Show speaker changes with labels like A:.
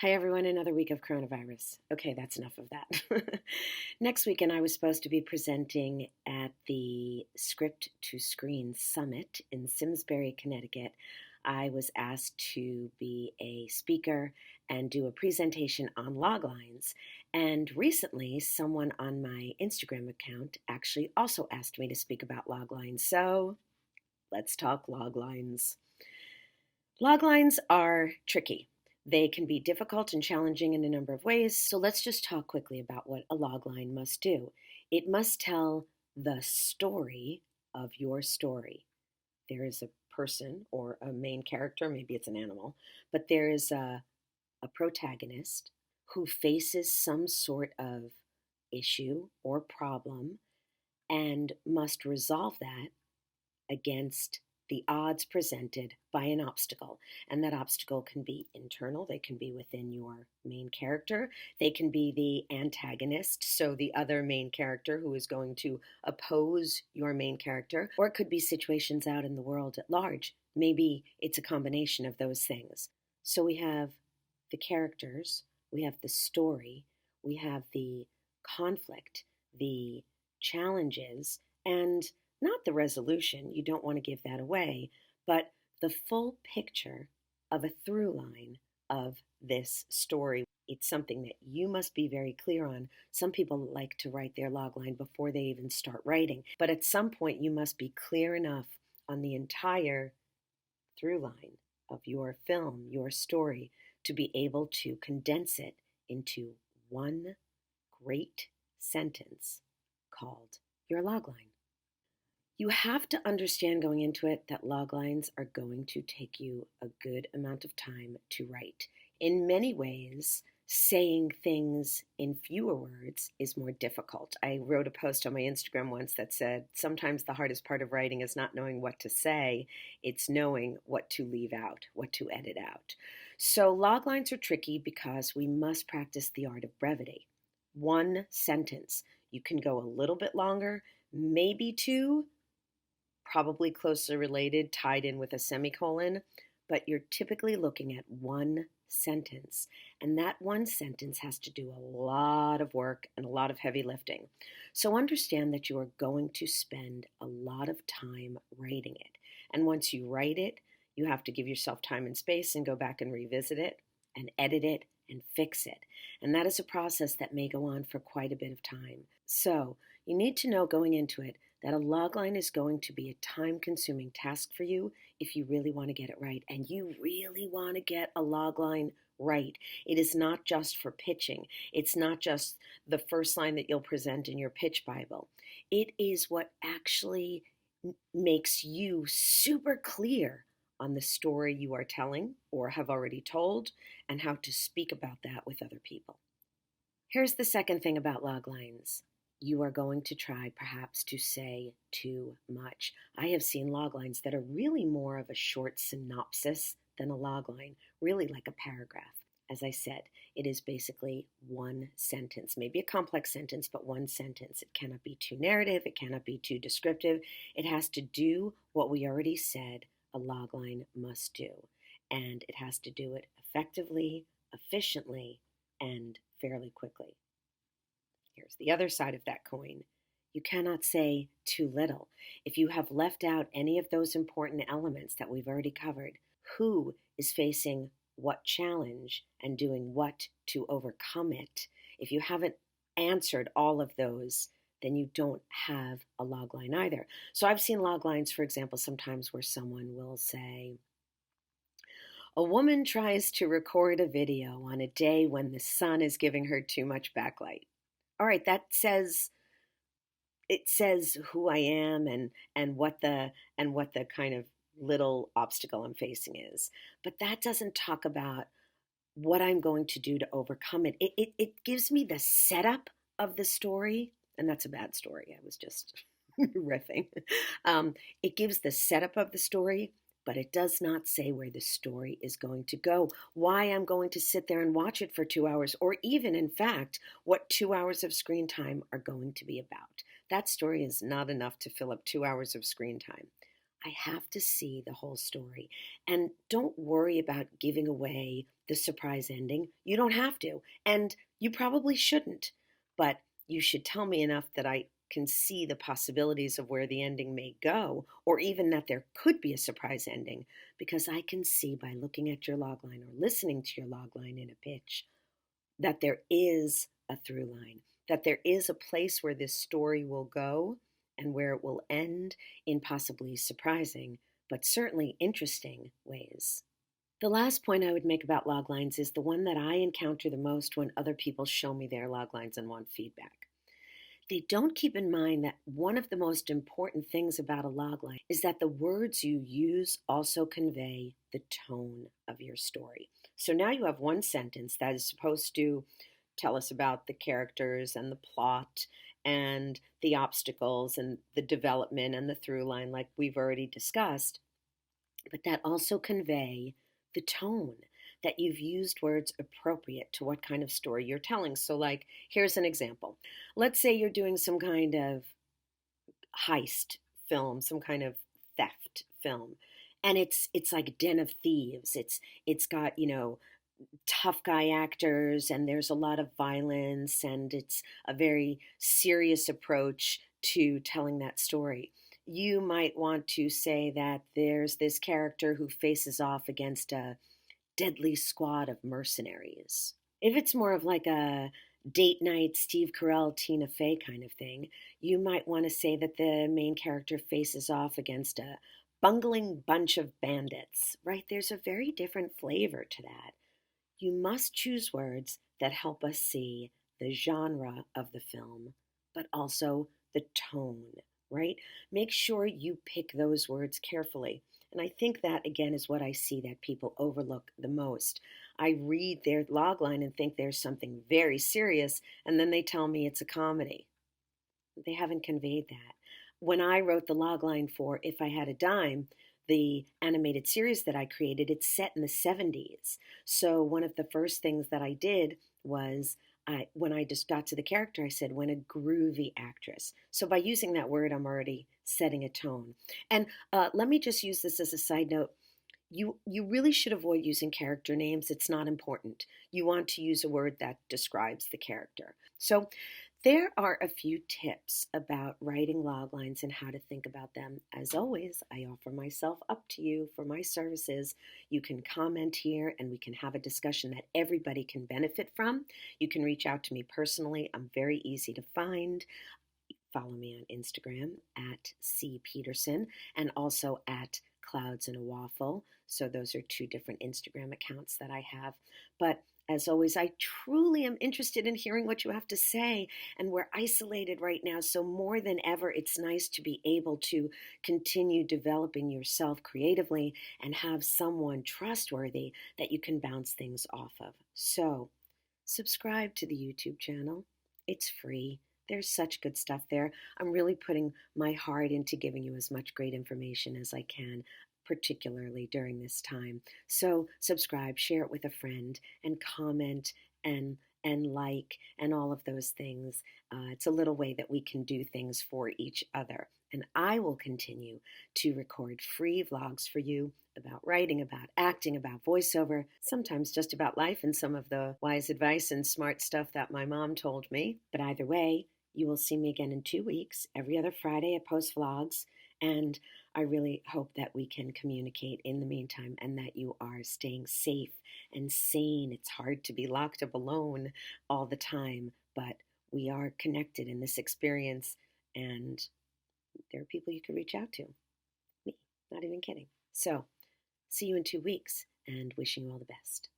A: Hi, everyone. Another week of coronavirus. Okay, that's enough of that. Next weekend, I was supposed to be presenting at the Script to Screen Summit in Simsbury, Connecticut. I was asked to be a speaker and do a presentation on loglines. And recently, someone on my Instagram account actually also asked me to speak about loglines. So let's talk loglines. Loglines are tricky. They can be difficult and challenging in a number of ways, so let's just talk quickly about what a logline must do. It must tell the story of your story. There is a person or a main character, maybe it's an animal, but there is a protagonist who faces some sort of issue or problem and must resolve that against the odds presented by an obstacle. And that obstacle can be internal, they can be within your main character, they can be the antagonist, so the other main character who is going to oppose your main character, or it could be situations out in the world at large. Maybe it's a combination of those things. So we have the characters, we have the story, we have the conflict, the challenges, and not the resolution, you don't want to give that away, but the full picture of a through line of this story. It's something that you must be very clear on. Some people like to write their logline before they even start writing, but at some point you must be clear enough on the entire through line of your film, your story, to be able to condense it into one great sentence called your logline. You have to understand going into it that loglines are going to take you a good amount of time to write. In many ways, saying things in fewer words is more difficult. I wrote a post on my Instagram once that said, sometimes the hardest part of writing is not knowing what to say, it's knowing what to leave out, what to edit out. So loglines are tricky because we must practice the art of brevity. One sentence. You can go a little bit longer, maybe two, probably closely related, tied in with a semicolon, but you're typically looking at one sentence. And that one sentence has to do a lot of work and a lot of heavy lifting. So understand that you are going to spend a lot of time writing it. And once you write it, you have to give yourself time and space and go back and revisit it and edit it and fix it. And that is a process that may go on for quite a bit of time. So you need to know going into it that a logline is going to be a time-consuming task for you if you really want to get it right. And you really want to get a logline right. It is not just for pitching. It's not just the first line that you'll present in your pitch Bible. It is what actually makes you super clear on the story you are telling or have already told and how to speak about that with other people. Here's the second thing about loglines. You are going to try perhaps to say too much. I have seen loglines that are really more of a short synopsis than a logline, really like a paragraph. As I said, it is basically one sentence, maybe a complex sentence, but one sentence. It cannot be too narrative, it cannot be too descriptive. It has to do what we already said a logline must do, and it has to do it effectively, efficiently, and fairly quickly. Here's the other side of that coin. You cannot say too little. If you have left out any of those important elements that we've already covered, who is facing what challenge and doing what to overcome it, if you haven't answered all of those, then you don't have a logline either. So I've seen loglines, for example, sometimes where someone will say, a woman tries to record a video on a day when the sun is giving her too much backlight. All right, that says who I am and what the kind of little obstacle I'm facing is. But that doesn't talk about what I'm going to do to overcome it. It gives me the setup of the story, and that's a bad story. I was just riffing. It gives the setup of the story, but it does not say where the story is going to go, why I'm going to sit there and watch it for 2 hours, or even, in fact, what 2 hours of screen time are going to be about. That story is not enough to fill up 2 hours of screen time. I have to see the whole story. And don't worry about giving away the surprise ending. You don't have to. And you probably shouldn't. But you should tell me enough that I can see the possibilities of where the ending may go, or even that there could be a surprise ending, because I can see by looking at your logline or listening to your logline in a pitch that there is a through line, that there is a place where this story will go and where it will end in possibly surprising, but certainly interesting ways. The last point I would make about loglines is the one that I encounter the most when other people show me their loglines and want feedback. They don't keep in mind that one of the most important things about a logline is that the words you use also convey the tone of your story. So now you have one sentence that is supposed to tell us about the characters and the plot and the obstacles and the development and the through line, like we've already discussed, but that also convey the tone, that you've used words appropriate to what kind of story you're telling. So, like, here's an example. Let's say you're doing some kind of heist film, some kind of theft film, and it's like Den of Thieves. It's got, tough guy actors, and there's a lot of violence, and it's a very serious approach to telling that story. You might want to say that there's this character who faces off against a deadly squad of mercenaries. If it's more of like a date night Steve Carell, Tina Fey kind of thing, you might want to say that the main character faces off against a bungling bunch of bandits, right? There's a very different flavor to that. You must choose words that help us see the genre of the film, but also the tone, right? Make sure you pick those words carefully. And I think that, again, is what I see that people overlook the most. I read their logline and think there's something very serious, and then they tell me it's a comedy. They haven't conveyed that. When I wrote the logline for If I Had a Dime, the animated series that I created, it's set in the 70s. So one of the first things that I did was when I just got to the character, I said, when a groovy actress. So by using that word, I'm already setting a tone. And let me just use this as a side note. You really should avoid using character names. It's not important. You want to use a word that describes the character. So there are a few tips about writing loglines and how to think about them. As always, I offer myself up to you for my services. You can comment here and we can have a discussion that everybody can benefit from. You can reach out to me personally. I'm very easy to find. Follow me on Instagram at Cie Peterson and also at Clouds in a Waffle. So those are two different Instagram accounts that I have. But as always, I truly am interested in hearing what you have to say. And we're isolated right now, so more than ever, it's nice to be able to continue developing yourself creatively and have someone trustworthy that you can bounce things off of. So subscribe to the YouTube channel. It's free. There's such good stuff there. I'm really putting my heart into giving you as much great information as I can, particularly during this time. So subscribe, share it with a friend, and comment and like and all of those things. It's a little way that we can do things for each other. And I will continue to record free vlogs for you about writing, about acting, about voiceover, sometimes just about life and some of the wise advice and smart stuff that my mom told me. But either way, you will see me again in 2 weeks. Every other Friday I post vlogs, and I really hope that we can communicate in the meantime and that you are staying safe and sane. It's hard to be locked up alone all the time, but we are connected in this experience, and there are people you can reach out to. Me, not even kidding. So, see you in 2 weeks, and wishing you all the best.